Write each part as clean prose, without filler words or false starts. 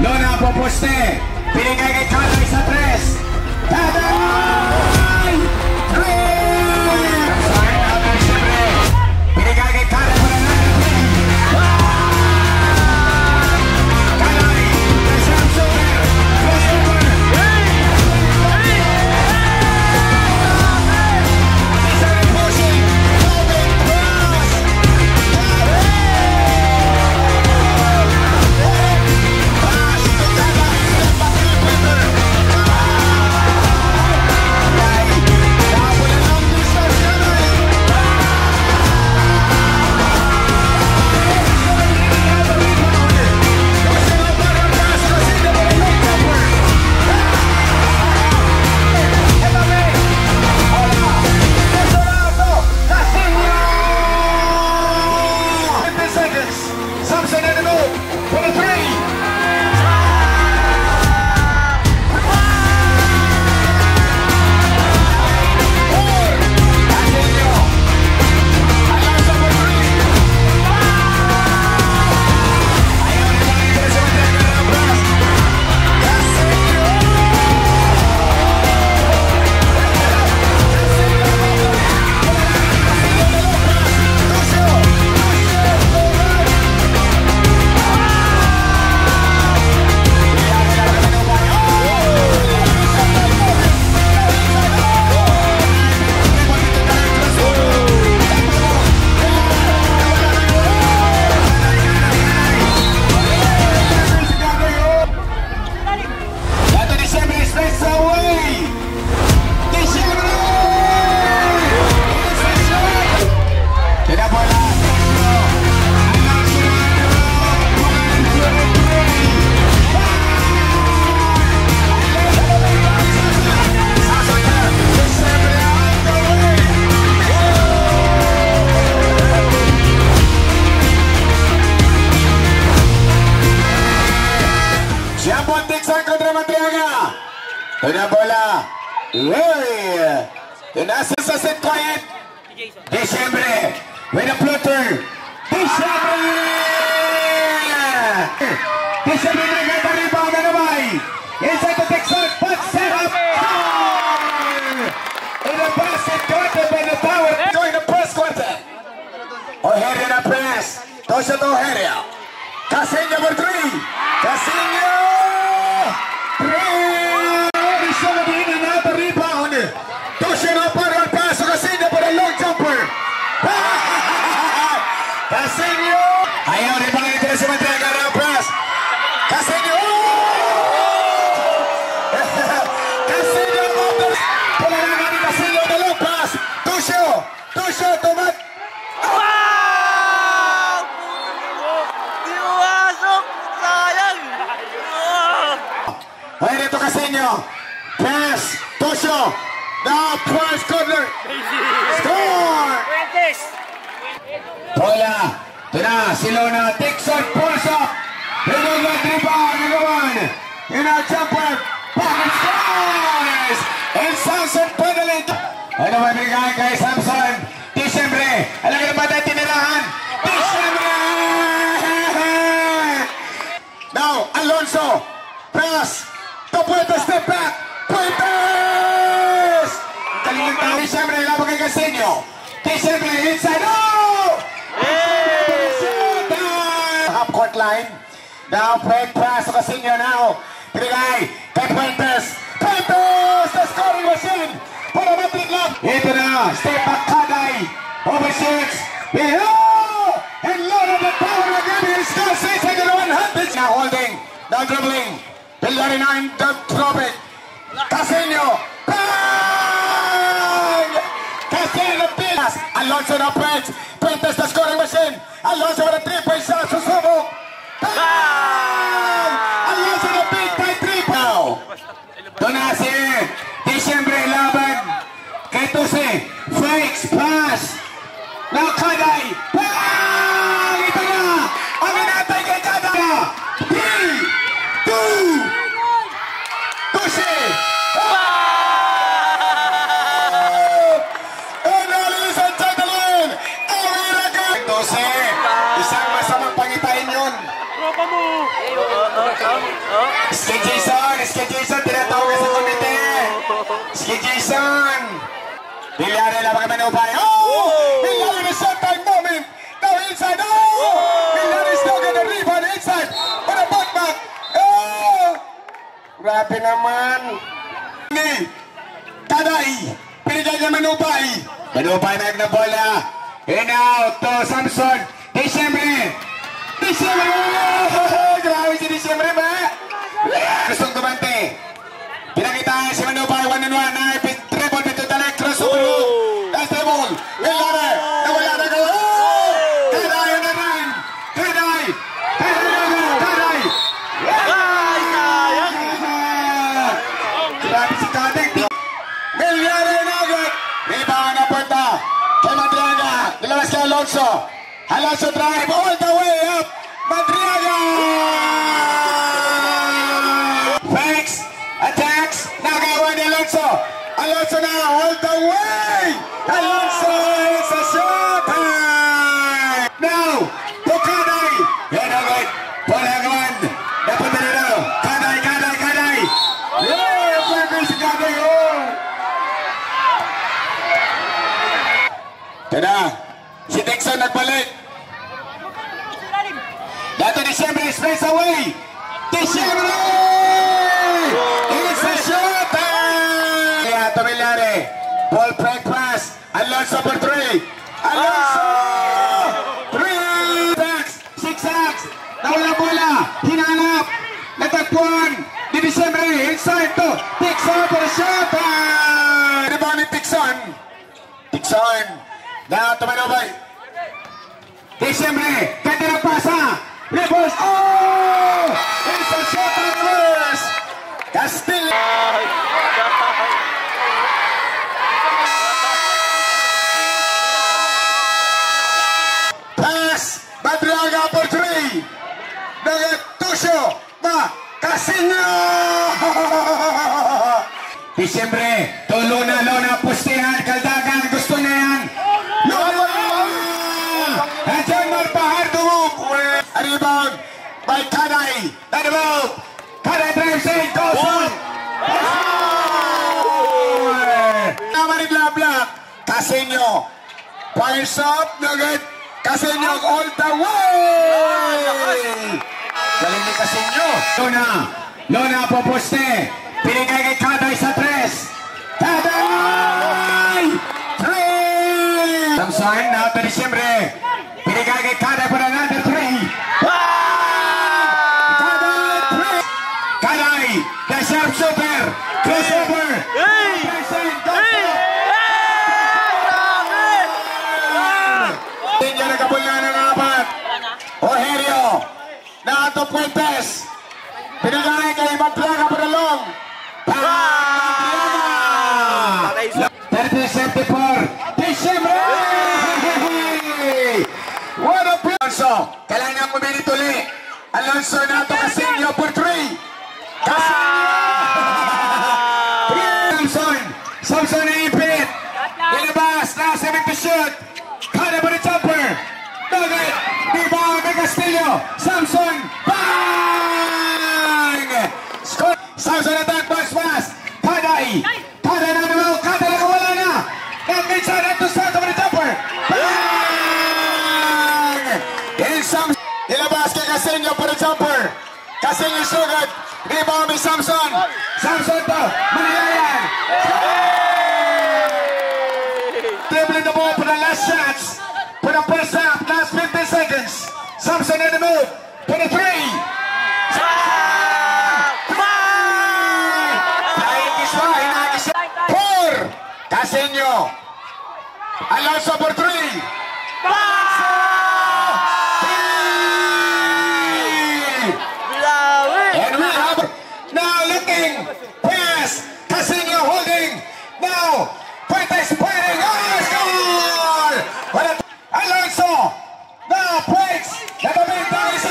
Lona po poste. Pinigay kay Kaday sa 3. Kaday! 3! Sign out na siyempre. Pinigay kay Kaday para na. Kaday! Isang super! Crossover! Isang pushing! Golden cross! Una bola. Nasa sa set quiet. Diciembre. With a flutter. Diciembre. Diciembre na rebound na naman. Inside the Texas. But set up. In the basket quarter by the tower. Going the press quarter. O'Hare na press. Tosha to O'Hare. Casinho for 3. Casinho. 3. Rebound. Toshin up for a pass. Casinho for a long jumper. Casinho. Ayaw rin bang ito sa matraga ng pass. Casinho. Casinho. Pularangan ni Casinho the long pass. Tosho. Tosho. Tomat. Diwasok. Sayang. Ay, dito Casinho. Pass. Tosho. Now press corner. Score. Bola. Ito na. Silona. Dixon pulls up. Hinulog rebound. Nagawan. In our jumper. Pocket scores. And Samson finally. Ano ba bigay kay Samson? Diciembre. Alam ka na ba natin tinirahan? Diciembre. Now Alonso. Pass. Puerta step back. Puertas. Galing ng Diciembre. Labang kay Casinho. Diciembre inside. Oh! Half court line. Now break pass to Casinho now. Pinigay kay Puertas. Puertas! The scoring machine. Pulamatrik lang. Ito na. Step back Kaday. Overshoots. Below. And load of the power again. He scores 6 and 100. Now holding. Now dribbling. 39. Don't drop it. Casinho. Bang! Casinho pass. Alonso na Prince. Puertas the scoring machine. Alonso with a 3-point shot. Susubok. Bang! Alonso na big by 3 now. Donasi. Diciembre laban. Kay Tuse. Fakes pass. Now Kaday. Bang! Ito na. Ang inatay kay Kaday. 3, 2, Tuse. Isang masamang pangitain Ski Jason, tinatawag ka sa komite. Ski Jason. Bilyari lang baka manubay. Oh! Bilyari na shot-time moment. Now inside. Oh! Bilyari still got the rebound inside. But a back. Oh! Grabe naman. Taday. Pinigay niya manubay. Manubay na bola. And out to Samson. Disyembre. Grabe si Disyembre ba? Gustong gumante. Pinakita si Manubay 1-on-1 na triple dito talek cross over. That's the ball. Bilyari. Nawala na ka. Taday on the run. Taday. Grabe si Taday. Bilyari na agad. Rebound na punta. Kay Madriaga. Nilawas kay Alonso. Alonso drive all the way up. Madriaga. Fakes. Attacks. Nagawa ni Alonso. Alonso na all the way. Alonso. It's a shot. Now. To Kaday. Yan agad. Polagawan. Napunta na daw. Kaday. Yeah. Pwede si Kaday. Tada. Si Dixon nagbalik. Dato Disyembre space away. Disyembre! It's a shot! Kaya Bilyari. Ball break pass. Alonso for 3. Alonso! 3 sacks. 6 sacks. Nawala bola. Hinanap. Natagpuan. Di Disyembre. Inside to. Dixon for a shot. Rebound ni Dixon. Now to Manubay. Disyembre. Ganda ng pasa. Rebos. Oh! It's a shot at first. Castillo. Pass. Madriaga for 3. Tusyo. Casino. Disyembre. Lona. Pustihan. Kaldagan. Gusto na yan. Andiyan Marpahar dumove. A rebound by Kaday. That move. Kaday drives in. Goes on. Naman ni Blabla. Casino. Fires up. Nugget. Casino all the way. Galing ni Casino. Lona po poste. Pinigay kay Kaday sa 3. Kaday! 3! Samson, now to Disyembre. Pinigay kay Kaday for another 3. Kaday, the sharpshooter. Crossover. Hindi nagkabula ng 4. Ojerio. Na to Puentes. Pinigay kay Madriaga for the long. 30-74. Disyembre! What a play! Alonso, kailangan mo minute uli. Alonso na ito Casino for 3. Samson na ipit. Ilabas na 7 to shoot. Kada pa ni jumper. Nugget. Rebound kay Castillo. Samson. Bang! Score. Samson attack box pass. Kaday na naman. Kaday na kawala na. And inside at the start of the jumper. Bang! And Samson. Ilabas kay Casino for the jumper. Casino sugat. Rebound ni Samson. Samson to. Manilayan. Dribbling the ball for the last shots. For the first half. Last 15 seconds. Samson in the move. For the 3. Casino. Alonso for 3. And we have now looking. Pass. Casino holding. Now. Puentes firing. Oh, score! Alonso. Now breaks. Let the big down is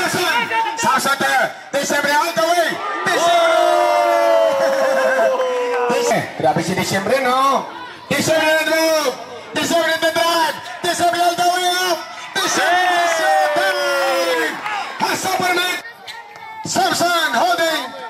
Samson there. Disyembre all the way. Grabe si Disyembre, no? Disyembre na move. Disyembre na drag. Disyembre all the way up. Disyembre shooting. A Superman. Samson holding.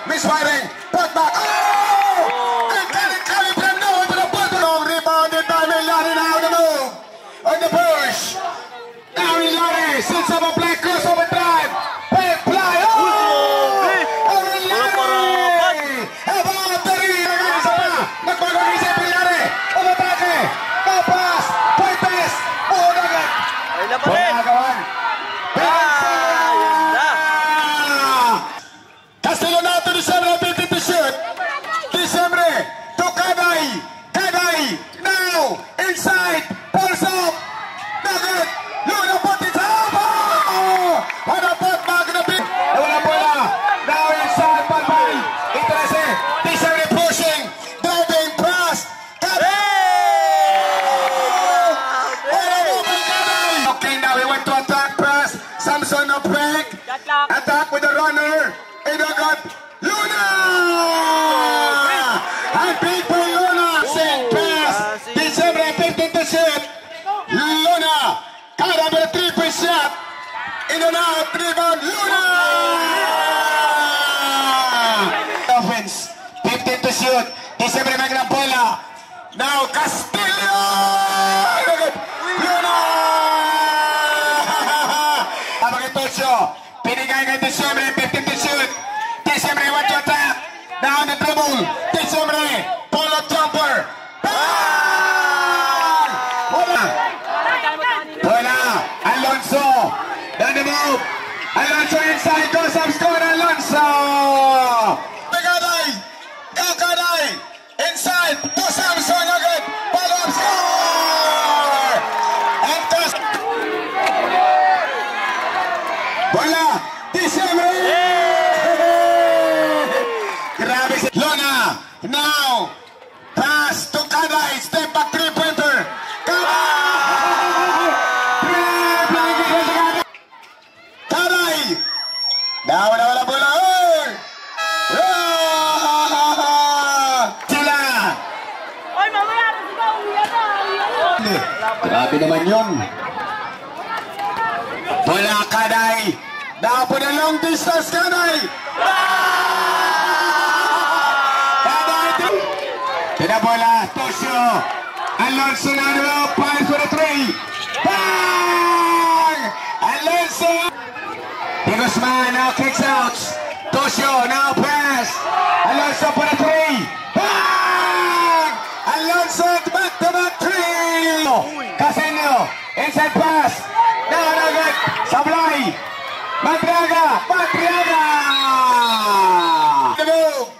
misfiring. Put back. Oh! And coming from nowhere to the bottom. Long rebounded by Milani now on the move. On the push. Now Milani sits up a black crossover drive. Back fly. Oh! And Milani! About 3. Nagbago si Milani. Umatake. No pass. Point pass. Oh, dagat. Ay na pa rin. Pagkakawan. Yun na. Castillo now to December 50 to shoot. December to Kaday. Kaday now inside. Pulls up. Nugget. Luna put it up. Oh! What a put back in the big. Wala bola. Now inside. Palpay. Interese. December pushing. Driving pass. Kaday. What a move by Kaday. Okay, now he went to attack pass. Samson up back. Attack with the runner. Inagat. Luna! And big by Luna. Send pass. December 15 to shoot. Luna. Kada with a 3-point shot. In and out. Rebound. Luna! Offense. 15 to shoot. December may ng bola. Now Castillo! Inagat. Luna! Abang ito siya. Pinigay kay December 15 to shoot. December went to attack. Down the dribble. December. Pull-up jumper. Bang! Bola. Alonso. Down the move. Alonso inside. Goes up score. Alonso. Kaday. Kaday. Inside. To Samson agad. Pull-up score. And toss. Bola. December. Grabe si Luna. Now, pass to Kaday. Step back 3-pointer. Kaday. Now, wala bola. Sila. Ay, mamaya na sigaw. Uyan na. Grabe naman yun. Bola Kaday. Now, for the long distance, Kaday. Bola, Tosio, Alonso now, fires for the 3. Bang! Alonso! De Guzman now kicks out. Tosio now pass. Alonso for the 3. Bang! Alonso back-to-back 3. Casino, inside pass. Now good. Sablay. Madriaga. The move.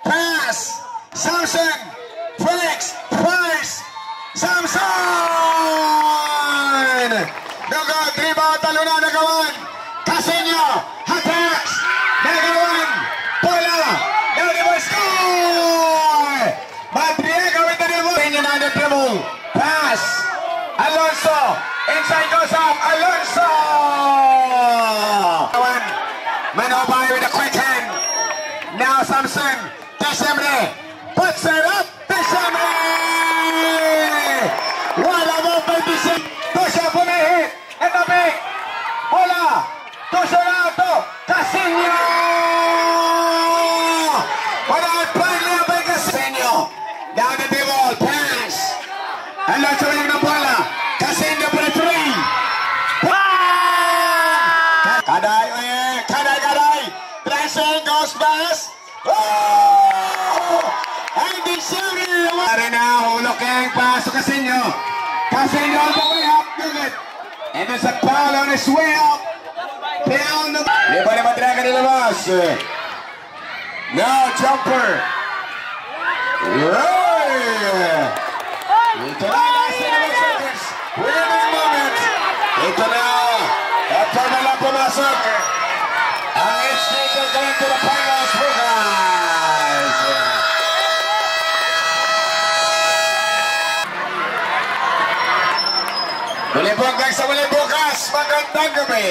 Pass. Samson. Felix, Price, Samson! Nagawin, rebound, talo na, nagawan. Casino, attacks, nagawan. Bola, now score! Madriaga with the dribble. Casino na the dribble. Pass, Alonso, inside goes up, Alonso! Manobay with a quick hand. Now Samson, December, puts it up. Wala mo pa December. Tosha pumihit. Ito big. Bola. Tosha na ito. Casino. Wala ang play niya by Casino. Down the dribble. Pass. Alonso rin ng bola. Casino for the 3. Kaday. Kaday. Pressing goes pass. Oh! And December. Right now, looking pass to Casino. Casino on the way up. Good. And there's a foul on his way up. Down the... Iba na Madriaga nilabas. Now, jumper. Right. Ito na, last 11 seconds. Winning moment. Ito na. Ito na lang pumasok. Ang H-Sneaker going to the finals, guys. Muli po hanggang sa muli bukas. Magandang gabi.